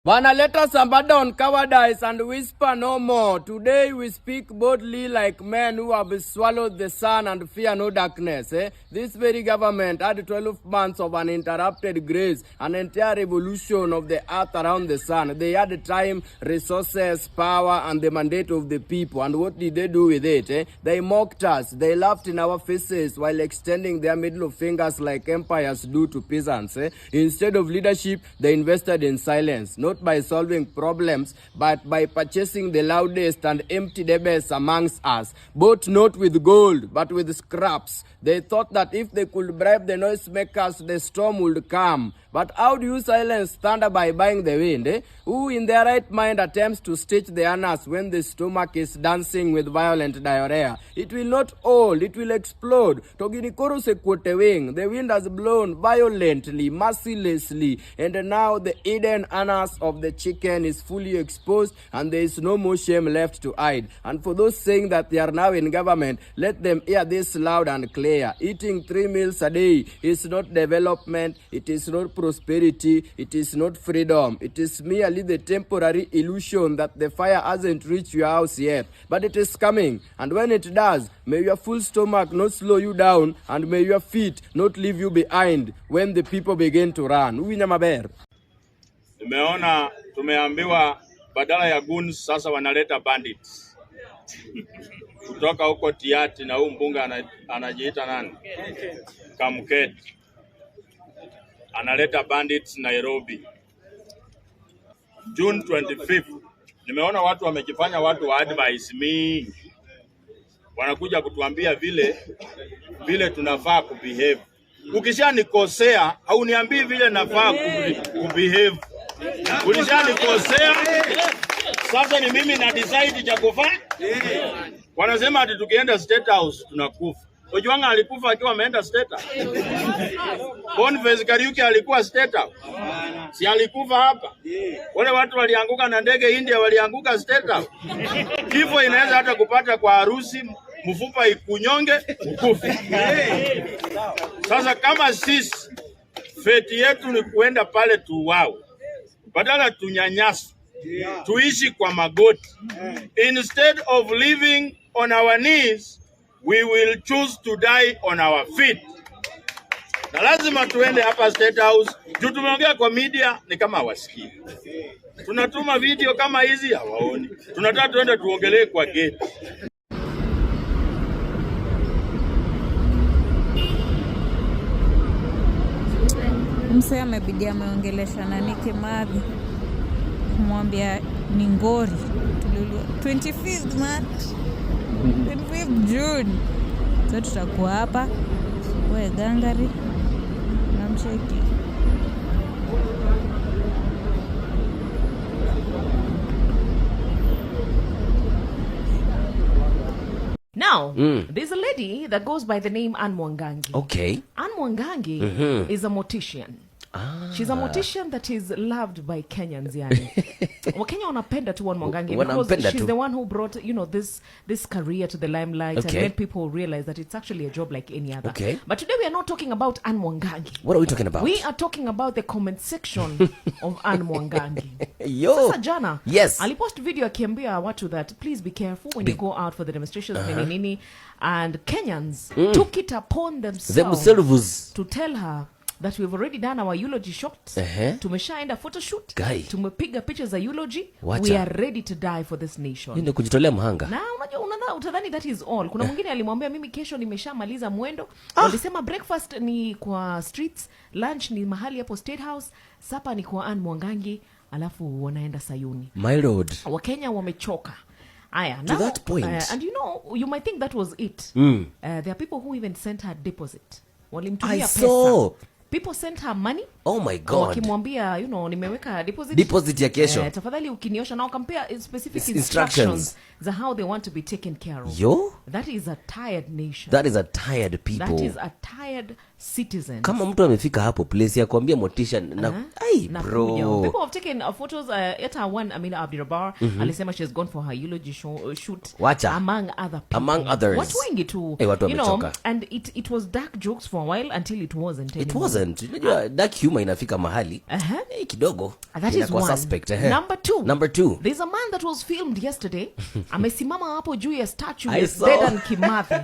Bana, let us abandon cowardice and whisper no more. Today we speak boldly like men who have swallowed the sun and fear no darkness. This very government had 12 months of uninterrupted grace, an entire revolution of the earth around the sun. They had time, resources, power, and the mandate of the people. And what did they do with it? They mocked us. They laughed in our faces while extending their middle fingers like empires do to peasants. Instead of leadership, they invested in silence. Not by solving problems, but by purchasing the loudest and empty debates amongst us, both not with gold, but with scraps. They thought that if they could bribe the noisemakers, the storm would come. But how do you silence thunder? By buying the wind? Who in their right mind attempts to stitch the anus when the stomach is dancing with violent diarrhea? It will not hold, it will explode. Toginikoro se wing. The wind has blown violently, mercilessly, and now the hidden anus of the chicken is fully exposed, and there is no more shame left to hide. And for those saying that they are now in government, let them hear this loud and clear. Eating 3 meals a day is not development, it is not prosperity, it is not freedom. It is merely the temporary illusion that the fire hasn't reached your house yet. But it is coming, and when it does, may your full stomach not slow you down, and may your feet not leave you behind when the people begin to run. Tumeona, tumeambiwa badala ya goons sasa wanaleta bandits. Kutoka huko Tiati na huu mbunga anajiita nani? Kamketi. Analeta bandits Nairobi. June 25th. Nimeona watu wamejifanya watu wa advice mingi. Wanakuja kutuambia vile tunafaa kubehave. Ukishanikosea au niambii vile nafaa kubehave. Ulishanikosea. Sasa ni mimi na decide cha kufanya. Wanasema ati tukienda State House tunakufa. Ojwanga alikufa akiwa ameenda State House. Boniface Kariuki alikuwa State House. Si alikufa hapa. Wale watu walianguka na ndege India walianguka State House. Kifo inaweza hata kupata kwa harusi, mfupa ikunyonge, ukufe. Sasa kama sisi feti yetu ni kuenda pale tuwao. Badala tunyanyasa. Tuishi kwa magoti. Instead of living on our knees, we will choose to die on our feet. Na lazima tuende hapa State House. Juu tumeongea kwa media ni kama hawasikii. Tunatuma video kama hizi hawaoni. Tunataka tuende tuongelee kwa gate. Msee amepigia ameongelesha na Nike Madhi kumwambia ni ngori. 25th man. 25th June. So tutakuwa hapa. Wewe gangari na mcheki. Now, there's a lady that goes by the name Anne Mwangangi. Okay. Anne Mwangangi is a mortician. She's a mortician that is loved by Kenyans, yani. Wakenya wanapenda tu Anne Mwangangi because she's the one who brought, this career to the limelight and made people realize that it's actually a job like any other. Okay. But today we are not talking about Anne Mwangangi. What are we talking about? We are talking about the comment section of Anne Mwangangi. Yo. Sasa jana, yes. alipost video akiambia watu that please be careful when you go out for the demonstrations, nini, and Kenyans took it upon themselves to tell her that we've already done our eulogy shot. Tumeshaenda photo shoot. Tumepiga pictures za eulogy. We are ready to die for this nation. Ndio kujitolea mhanga. Na unajua utadhani that is all. Kuna mwingine alimwambia mimi kesho nimeshamaliza mwendo. Walisema breakfast ni kwa streets, lunch ni mahali hapo State House, supper ni kwa Anne Mwangangi, alafu wanaenda Sayuni. My lord. Wakenya wamechoka. Aya, to that point. And you might think that was it. There are people who even sent her deposit. Walimtumia pesa. Saw. People sent her money. Oh my God. Wakimwambia, nimeweka deposit ya kesho. Tafadhali ukiniosha na compare specific instructions za how they want to be taken care of. Yo. That is a tired nation. That is a tired people. That is a tired citizen. Kama mtu amefika hapo place ya kuambia motisha na bro. People have taken photos at one Amina Abdirabar. Alisema she's gone for her eulogy shoot. Wacha. Among other people. Among others. Watu wengi tu. Watu wamechoka. And it was dark jokes for a while until it wasn't anymore. It wasn't. doesn't. Unajua dark humor inafika mahali. Kidogo. That is one. Suspect. Number two. There's a man that was filmed yesterday. Amesimama hapo juu ya statue ya Dedan Kimathi.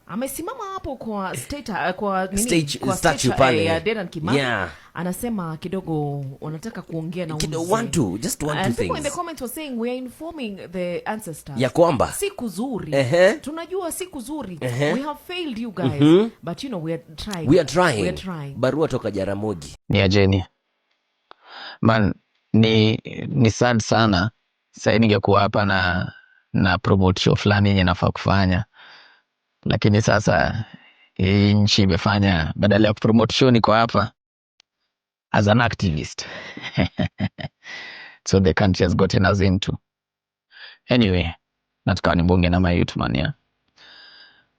Amesimama hapo kwa statue pale ya Dedan Kimathi. Anasema kidogo wanataka kuongea na just one two things. People in the comments were saying we are informing the ancestors. Ya kwamba siku zuri. Tunajua siku zuri. We have failed you guys. But you know we are trying. Barua toka Jaramogi. Ni ajeni. Man, ni sad sana. Sasa ningekuwa hapa na promote show fulani yenye nafaa kufanya. Lakini sasa hii nchi imefanya badala ya kupromote show niko hapa as an activist. So the country has gotten us into. Anyway, nataka nibonge na my youth man ya.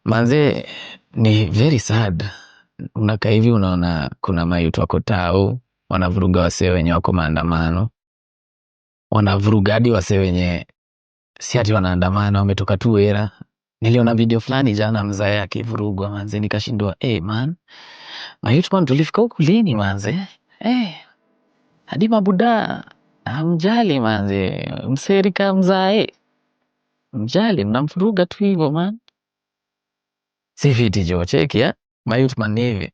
Manze ni very sad. Unakaa hivi unaona kuna my youth wako tao, wanavuruga wasee wenye wako maandamano. Wanavuruga hadi wasee wenye si ati wanaandamana, wametoka tu era. Niliona video fulani jana mzae akivurugwa manze, nikashindwa man, my youth man tulifika huku lini manze? Hadi mabuda hamjali manze, mserika mzae mjali, mnamvuruga tu hivyo man. Si fiti jo, cheki ya my youth man hivi.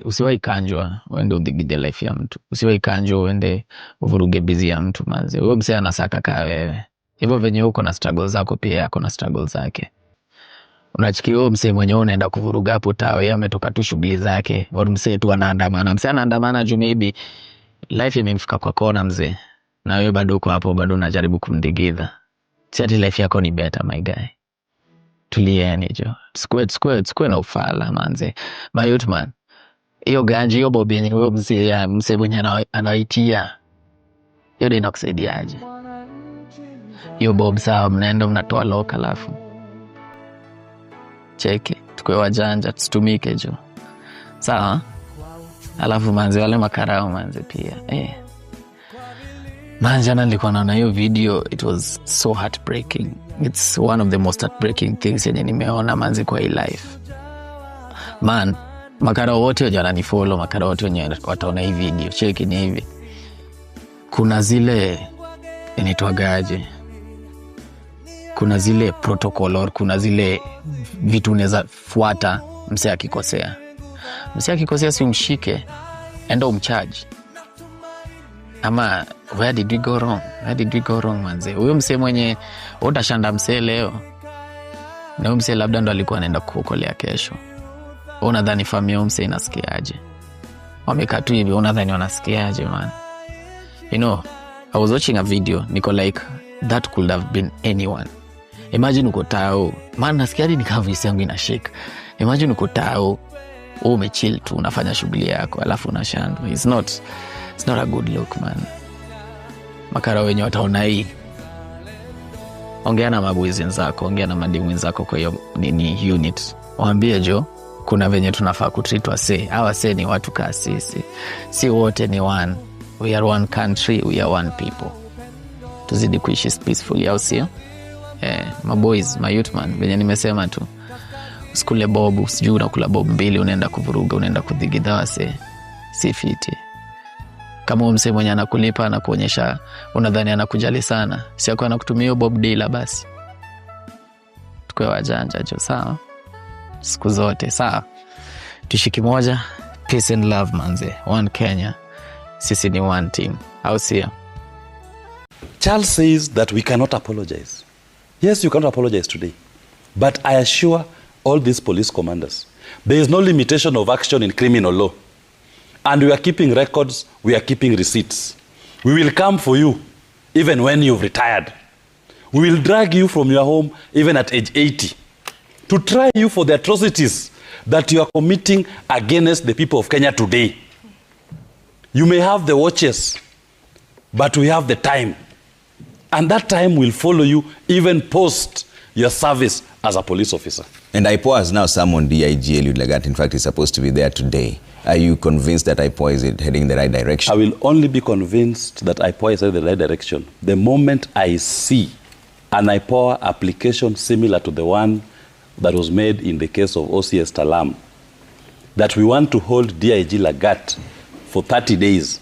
Usiwahi kanjwa uende udigide life ya mtu. Usiwahi kanjwa uende uvuruge busy ya mtu manze. Wewe msee anasaka kaa wewe. Hivyo venye uko na struggles zako pia yako na struggles zake. Unachikia wewe msee mwenye unaenda kuvuruga hapo tao, yeye ametoka tu shughuli zake. Wao msee tu anaandamana. Msee anaandamana juu maybe life imemfika kwa kona mzee. Na wewe bado uko hapo, bado unajaribu kumdigidha. Si ati life yako ni better my guy. Tulieni jo. Sikuwe na ufala manze. My youth man. Hiyo ganji hiyo bobi yenye wewe msee mwenye anaitia. Hiyo ndio inakusaidiaje? Hiyo bob sawa, mnaenda mnatoa loka alafu cheki tukwe wajanja tusitumike jo sawa. Alafu manze wale makarao manze pia manjana nilikuwa naona hiyo video, it was so heartbreaking. It's one of the most heartbreaking things yenye nimeona manze kwa hii life man. Makarao wote wenye wananifollow, makarao wote wenye wataona hii video, cheki ni hivi, kuna zile inaitwagaje, kuna zile protocol, kuna zile vitu unaweza fuata msee akikosea. Msee akikosea si umshike, enda umcharge. Ama where did we go wrong manze? Huyo msee mwenye utashanda msee leo, na huyo msee labda ndo alikuwa anaenda kuokolea kesho. Unadhani family msee inasikiaje? Wamekaa tu hivi, unadhani wanasikiaje man? You know, I was watching a video, niko like that could have been anyone. Imagine uko tao, man nasikia hadi nika voice yangu ina shake. Imagine uko tao, umechill tu unafanya shughuli yako alafu unashandwa. It's not a good look man. Makara wenye wataona hii, ongea na maboys wenzako, ongea na madimu wenzako kwa hiyo nini unit. Waambie jo, kuna venye tunafaa kutreat wase. Hawa wase ni watu kama sisi. Si wote ni one. We are one country, we are one people. Tuzidi kuishi peacefully au sio? My boys, my youth man, venye nimesema tu, usikule bobu, usijui unakula bobu mbili unaenda kuvuruga, unaenda kudigidha wase. Si fiti. Kama msee mwenye anakulipa anakuonyesha unadhani anakujali sana, si yako anakutumia bob dealer basi. Tukwe wajanja jo, sawa? Siku zote, sawa? Tushiki moja, peace and love manze. One Kenya. Sisi ni one team. Au sio? Charles says that we cannot apologize. Yes, you cannot apologize today. But I assure all these police commanders, there is no limitation of action in criminal law. And we are keeping records, we are keeping receipts. We will come for you even when you've retired. We will drag you from your home even at age 80 to try you for the atrocities that you are committing against the people of Kenya today. You may have the watches, but we have the time. And that time will follow you even post your service as a police officer. And IPOA has now summoned DIG Eliud Lagat. In fact, he's supposed to be there today. Are you convinced that IPOA is heading in the right direction? I will only be convinced that IPOA is heading in the right direction the moment I see an IPOA application similar to the one that was made in the case of OCS Talam. that we want to hold DIG Lagat for 30 days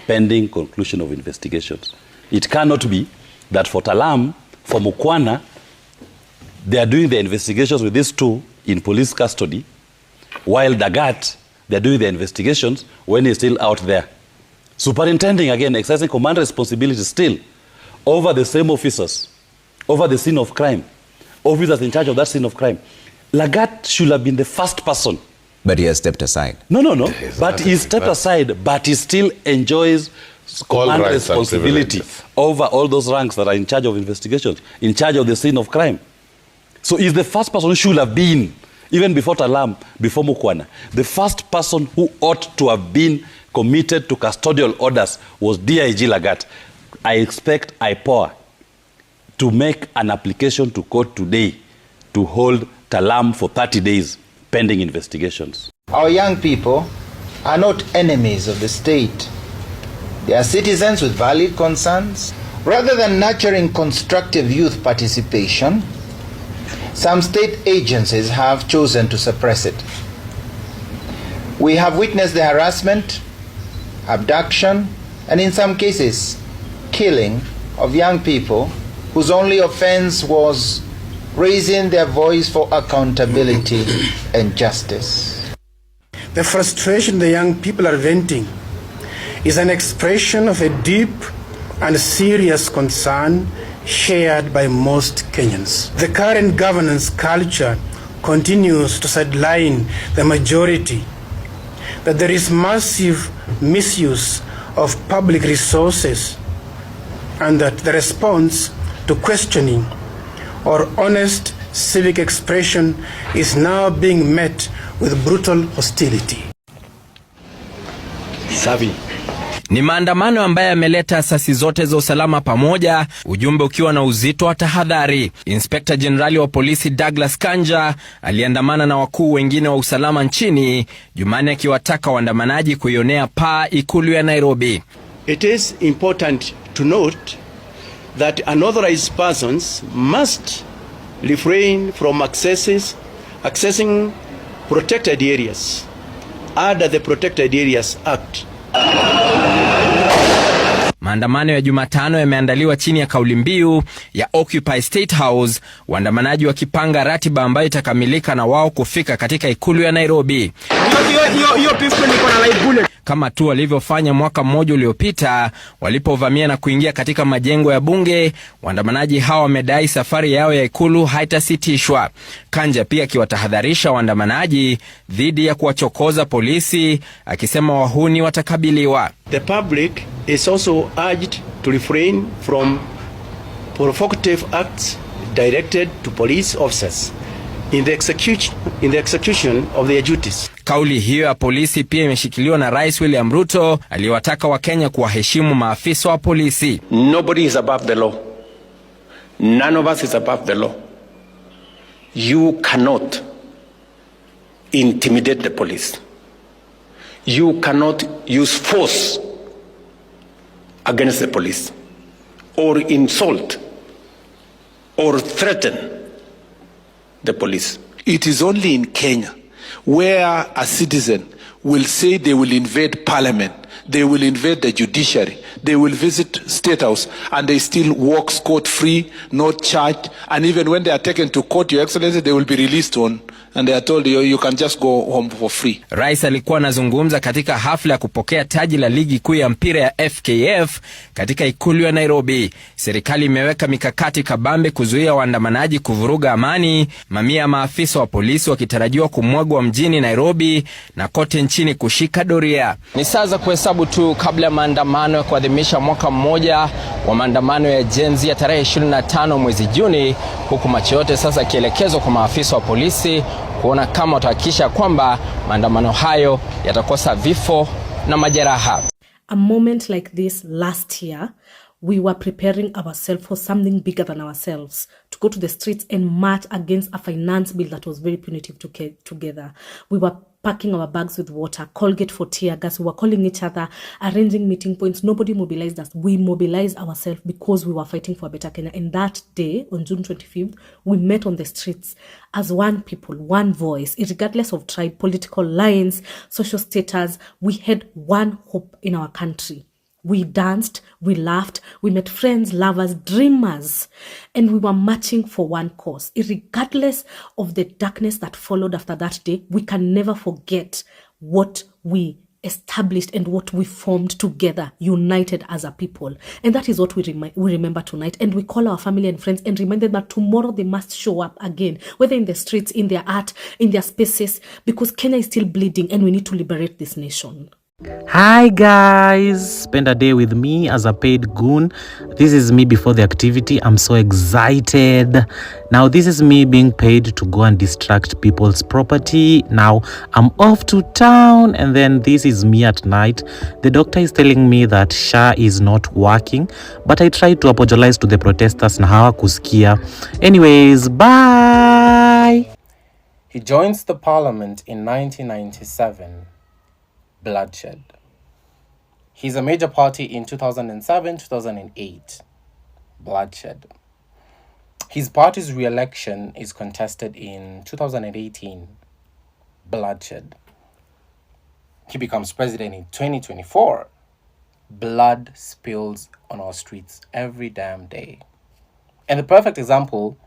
pending conclusion of investigations. It cannot be that for Talam, for Mukwana, they are doing the investigations with these two in police custody, while Dagat, they are doing the investigations when he's still out there. Superintending, again, exercising command responsibility still over the same officers, over the scene of crime, officers in charge of that scene of crime. Lagat should have been the first person. But he has stepped aside. No. But he stepped aside, but he still enjoys command responsibility over all those ranks that are in charge of investigations, in charge of the scene of crime. So he's the first person who should have been, even before Talam, before Mukwana, the first person who ought to have been committed to custodial orders was DIG Lagat. I expect IPOA to make an application to court today to hold Talam for 30 days pending investigations. Our young people are not enemies of the state. They are citizens with valid concerns. Rather than nurturing constructive youth participation, some state agencies have chosen to suppress it. We have witnessed the harassment, abduction, and in some cases, killing of young people whose only offense was raising their voice for accountability and justice. The frustration the young people are venting is an expression of a deep and serious concern shared by most Kenyans. The current governance culture continues to sideline the majority, that there is massive misuse of public resources, and that the response to questioning or honest civic expression is now being met with brutal hostility. Savi. Ni maandamano ambayo yameleta asasi zote za usalama pamoja, ujumbe ukiwa na uzito wa tahadhari. Inspector General wa polisi Douglas Kanja aliandamana na wakuu wengine wa usalama nchini Jumanne akiwataka waandamanaji kuionea paa ikulu ya Nairobi. It is important to note that unauthorized persons must refrain from accessing protected areas under the Protected Areas Act. Maandamano ya Jumatano yameandaliwa chini ya kauli mbiu ya Occupy State House, waandamanaji wakipanga ratiba ambayo itakamilika na wao kufika katika ikulu ya Nairobi. Kama tu walivyofanya mwaka mmoja uliopita walipovamia na kuingia katika majengo ya bunge, waandamanaji hawa wamedai safari yao ya ikulu haitasitishwa. Kanja pia akiwatahadharisha waandamanaji dhidi ya kuwachokoza polisi, akisema wahuni watakabiliwa. The public is also urged to refrain from provocative acts directed to police officers in the execution of their duties. Kauli hiyo ya polisi pia imeshikiliwa na Rais William Ruto aliwataka Wakenya kuwaheshimu maafisa wa polisi. Nobody is above the law. None of us is above the law. You cannot intimidate the police. You cannot use force against the police or insult or threaten the police. It is only in Kenya where a citizen will say they will invade parliament, they will invade the judiciary, they will visit State House, and they still walk scot-free, not charged, and even when they are taken to court, Your Excellency, they will be released on, and they are told you can just go home for free. Rais alikuwa anazungumza katika hafla ya kupokea taji la ligi kuu ya mpira ya FKF katika ikulu ya Nairobi. Serikali imeweka mikakati kabambe kuzuia waandamanaji kuvuruga amani, mamia ya maafisa wa polisi wakitarajiwa kumwagwa mjini Nairobi na kote nchini kushika doria. Ni saa za kuhesabu tu kabla ya maandamano ya kuadhimisha mwaka mmoja wa maandamano ya Genz ya tarehe 25 mwezi Juni, huku macho yote sasa kielekezwa kwa maafisa wa polisi kuona kama watahakikisha kwamba maandamano hayo yatakosa vifo na majeraha. A moment like this last year we were preparing ourselves for something bigger than ourselves, to go to the streets and march against a finance bill that was very punitive together. We were packing our bags with water, Colgate for tear gas. We were calling each other, arranging meeting points. Nobody mobilized us. We mobilized ourselves because we were fighting for a better Kenya. And that day, on June 25th, we met on the streets as one people, one voice, regardless of tribe, political lines, social status. We had one hope in our country. We danced, we laughed, we met friends, lovers, dreamers, and we were marching for one cause. Regardless of the darkness that followed after that day, we can never forget what we established and what we formed together, united as a people. And that is what we remember tonight. And we call our family and friends and remind them that tomorrow they must show up again, whether in the streets, in their art, in their spaces, because Kenya is still bleeding and we need to liberate this nation. Hi guys, spend a day with me as a paid goon. This is me before the activity. I'm so excited. Now this is me being paid to go and distract people's property. Now I'm off to town, and then this is me at night. The doctor is telling me that SHA is not working, but I tried to apologize to the protesters na hawakusikia. Anyways, bye. He joins the parliament in 1997. Bloodshed. He's a major party in 2007, 2008. Bloodshed. His party's re-election is contested in 2018. Bloodshed. He becomes president in 2024. Blood spills on our streets every damn day. And the perfect example,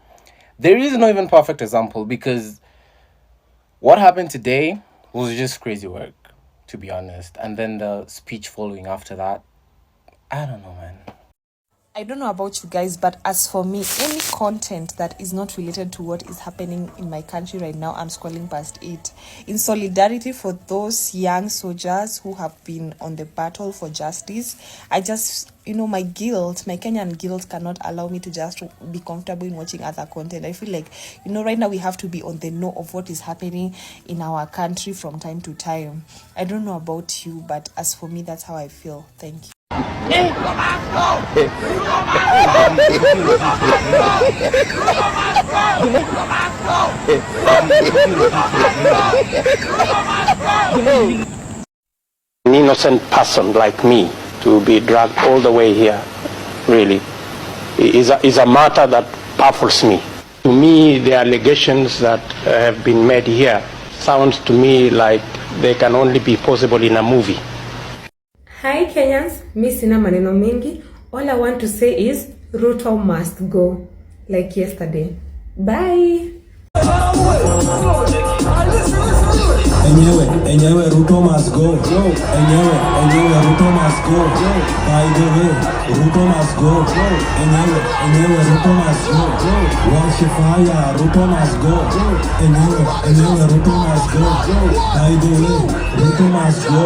there is no even perfect example, because what happened today was just crazy work, to be honest. And then the speech following after that, I don't know, man. I don't know about you guys, but as for me, any content that is not related to what is happening in my country right now, I'm scrolling past it. In solidarity for those young soldiers who have been on the battle for justice, I just, my guilt, my Kenyan guilt cannot allow me to just be comfortable in watching other content. I feel like, right now we have to be on the know of what is happening in our country from time to time. I don't know about you, but as for me, that's how I feel. Thank you. An innocent person like me to be dragged all the way here, really, is a matter that baffles me. To me, the allegations that have been made here sounds to me like they can only be possible in a movie. Hi Kenyans, mi sina maneno mingi. All I want to say is Ruto must go, like yesterday. Bye. Enyewe Ruto must go. Enyewe Ruto must go. By the way, Ruto must go. Enyewe Ruto must go. Wash fire, Ruto must go. Enyewe Ruto must go. By the way, Ruto must go.